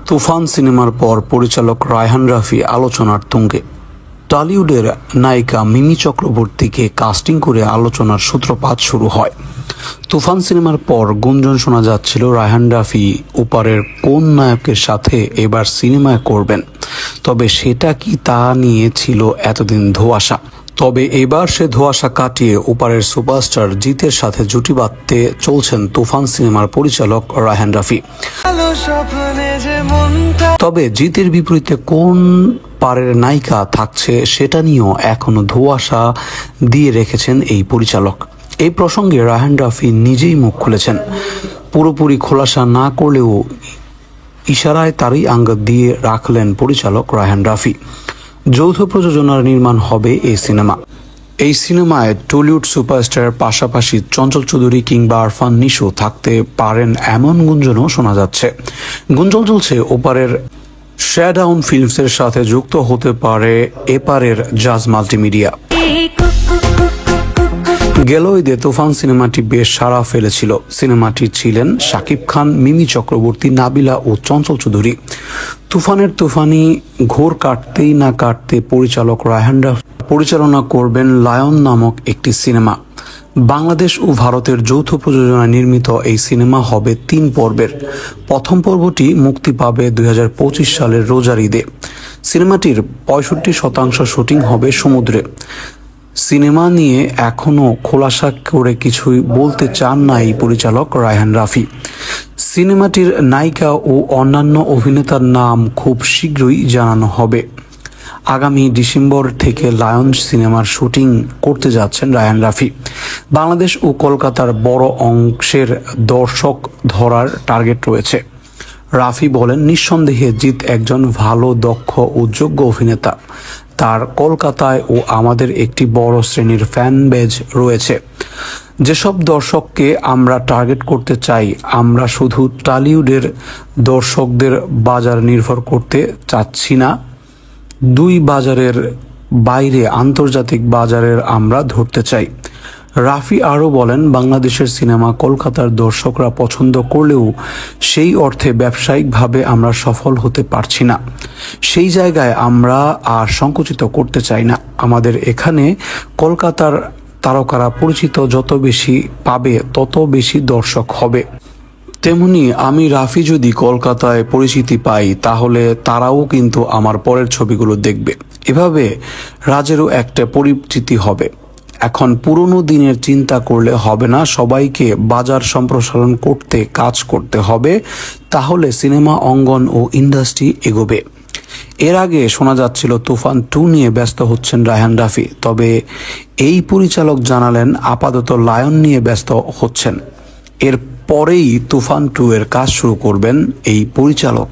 তুফান সিনেমার পর পরিচালক রায়হান রাফি আলোচনার তুঙ্গে। টলিউডের নায়িকা মিমি চক্রবর্তীকে কাস্টিং করে আলোচনার সূত্রপাত শুরু হয়। তুফান সিনেমার পর গুঞ্জন শোনা যাচ্ছিল রায়হান রাফি ওপারের কোন নায়কের সাথে এবার সিনেমায় করবেন, তবে সেটা কি তা নিয়ে ছিল এতদিন ধোঁয়াশা। তবে এবার সে ধোঁয়াশা কাটিয়ে ওপারের সুপারস্টার জিতের সাথে জুটি বাঁধতে চলছেন তুফান সিনেমার পরিচালক রায়হান রাফি। তবে জিতের বিপরীতে কোন পারের নায়িকা থাকছে সেটা নিয়েও এখনো ধোঁয়াশা দিয়ে রেখেছেন এই পরিচালক। এই প্রসঙ্গে রায়হান রাফি নিজেই মুখ খুলেছেন। পুরোপুরি খোলাসা না করলেও ইশারায় তারই আঙ্গুল দিয়ে রাখলেন পরিচালক রায়হান রাফি। যৌথ প্রযোজনার নির্মাণ হবে এই সিনেমা। এই সিনেমায় টলিউড সুপারস্টারের পাশাপাশি চঞ্চল চৌধুরী কিংবা আরফান নিশো থাকতে পারেন এমন গুঞ্জনও শোনা যাচ্ছে। গুঞ্জন চলছে ওপারের শ্যাডাউন ফিল্মসের সাথে যুক্ত হতে পারে এপারের জাজ মাল্টিমিডিয়া। গেল ঈদে তুফান সিনেমাটি বেশ সাড়া ফেলেছিল। সিনেমাটি ছিলেন শাকিব খান, মিমি চক্রবর্তী, নাবিলা ও চঞ্চল চৌধুরী। তুফানের তুফানি ঘোর কাটতেই না কাটতে পরিচালক রায়হান রাফি পরিচালনা করবেন লায়ন নামক একটি সিনেমা। বাংলাদেশ ও ভারতের যৌথ প্রযোজনায় নির্মিত এই সিনেমা হবে 3 পর্বের। প্রথম পর্বটি মুক্তি পাবে 2025 সালের রোজার ঈদে। সিনেমাটির 65% শুটিং হবে সমুদ্রে। সিনেমা নিয়ে এখনো খোলাসা করে কিছুই বলতে চান না এই পরিচালক রায়হান রাফি। সিনেমাটির নায়িকা ও অন্যান্য অভিনেতার নাম খুব শীঘ্রই জানানো হবে। আগামী ডিসেম্বর থেকে লায়ন সিনেমার শুটিং করতে যাচ্ছেন রায়হান রাফি। বাংলাদেশ ও কলকাতার বড় অংশের দর্শক ধরার টার্গেট রয়েছে। রাফি বলেন, নিঃসন্দেহে জিৎ একজন ভালো, দক্ষ ও যোগ্য অভিনেতা। তার কলকাতায় ও আমাদের একটি বড় শ্রেণীর ফ্যান বেজ রয়েছে। যেসব দর্শককে আমরা টার্গেট করতে চাই, আমরা শুধু টলিউডের দর্শকদের বাজার নির্ভর করতে চাচ্ছি না, 2 বাজারের বাইরে আন্তর্জাতিক বাজারের আমরা ধরতে চাই। রাফি আরও বলেন, বাংলাদেশের সিনেমা কলকাতার দর্শকরা পছন্দ করলেও সেই অর্থে ব্যবসায়িকভাবে আমরা সফল হতে পারছি না। সেই জায়গায় আমরা আর সংকুচিত করতে চাই না। আমাদের এখানে কলকাতার তারকারা পরিচিত যত বেশি পাবে তত বেশি দর্শক হবে। তেমনি আমি রাফি যদি কলকাতায় পরিচিতি পাই তাহলে তারাও কিন্তু আমার পরের ছবিগুলো দেখবে। এভাবে রাজেরও একটা পরিচিতি হবে। এখন পুরনো দিনের চিন্তা করলে হবে না, সবাইকে বাজার সম্প্রসারণ করতে কাজ করতে হবে, তাহলে সিনেমা অঙ্গন ও ইন্ডাস্ট্রি এগোবে। এর আগে শোনা যাচ্ছিল তুফান 2 নিয়ে ব্যস্ত হচ্ছেন রায়হান রাফি, তবে এই পরিচালক জানালেন আপাতত লায়ন নিয়ে ব্যস্ত হচ্ছেন। এর পরেই তুফান 2 এর কাজ শুরু করবেন এই পরিচালক।